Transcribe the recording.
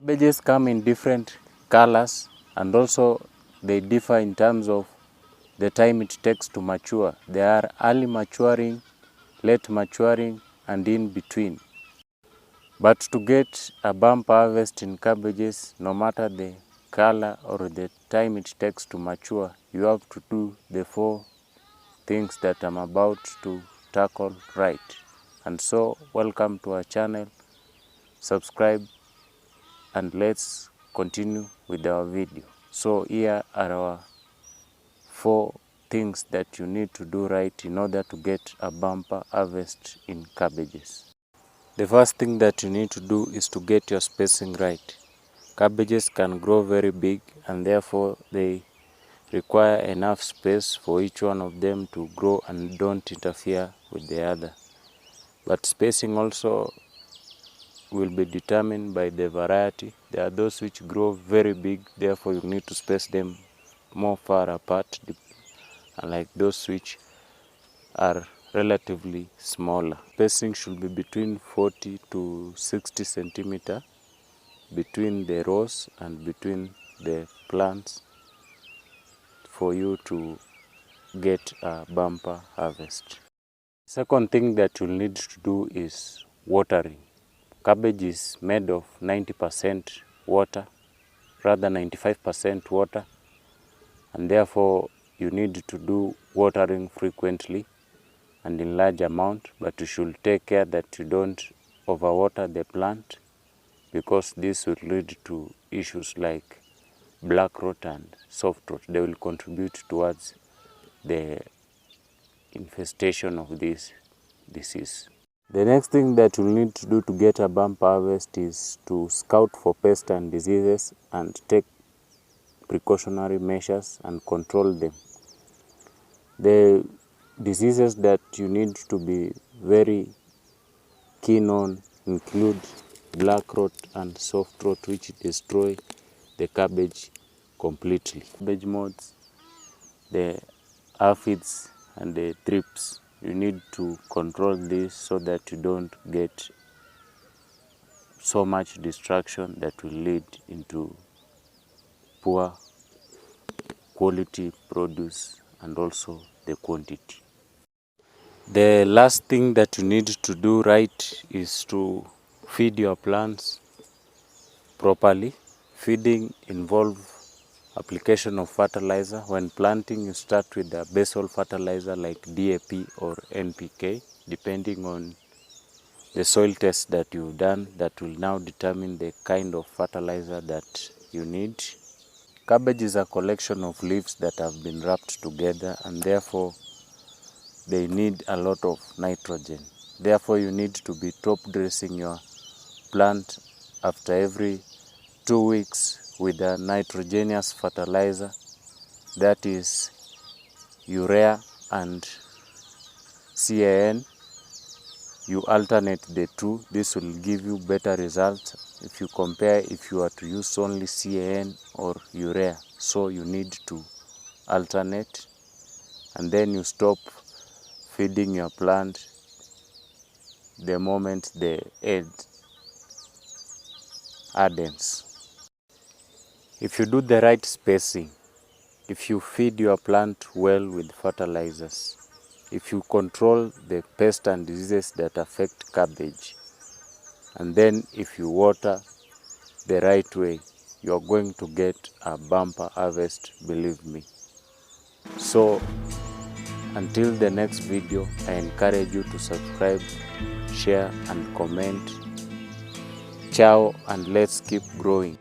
Cabbages come in different colors and also they differ in terms of the time it takes to mature. They are early maturing, late maturing, and in between. But to get a bumper harvest in cabbages, no matter the color or the time it takes to mature, you have to do the 4 things that I'm about to tackle right. And so, welcome to our channel, subscribe, and let's continue with our video. So here are our 4 things that you need to do right in order to get a bumper harvest in cabbages. The first thing that you need to do is to get your spacing right. Cabbages can grow very big and therefore they require enough space for each one of them to grow and don't interfere with the other. But spacing also will be determined by the variety. There are those which grow very big, therefore you need to space them more far apart, unlike those which are relatively smaller. Spacing should be between 40 to 60 centimeter between the rows and between the plants for you to get a bumper harvest. Second thing that you'll need to do is watering. Cabbage is made of 90% water, rather 95% water, and therefore you need to do watering frequently and in large amount, but you should take care that you don't overwater the plant, because this will lead to issues like black rot and soft rot. They will contribute towards the infestation of this disease. The next thing that you'll need to do to get a bumper harvest is to scout for pests and diseases and take precautionary measures and control them. The diseases that you need to be very keen on include black rot and soft rot, which destroy the cabbage completely. Cabbage moths, the aphids and the thrips, you need to control this so that you don't get so much destruction that will lead into poor quality produce and also the quantity. The last thing that you need to do right is to feed your plants properly. Feeding involves application of fertilizer. When planting, you start with a basal fertilizer like DAP or NPK, depending on the soil test that you've done. That will now determine the kind of fertilizer that you need. Cabbage is a collection of leaves that have been wrapped together, and therefore they need a lot of nitrogen. Therefore you need to be top dressing your plant after every 2 weeks with a nitrogenous fertilizer, that is urea and CAN. You alternate the two. This will give you better results if you compare if you are to use only CAN or urea. So you need to alternate, and then you stop feeding your plant the moment the egg hardens. If you do the right spacing, if you feed your plant well with fertilizers, if you control the pests and diseases that affect cabbage, and then if you water the right way, you are going to get a bumper harvest, believe me. So until the next video, I encourage you to subscribe, share and comment. Ciao, and let's keep growing.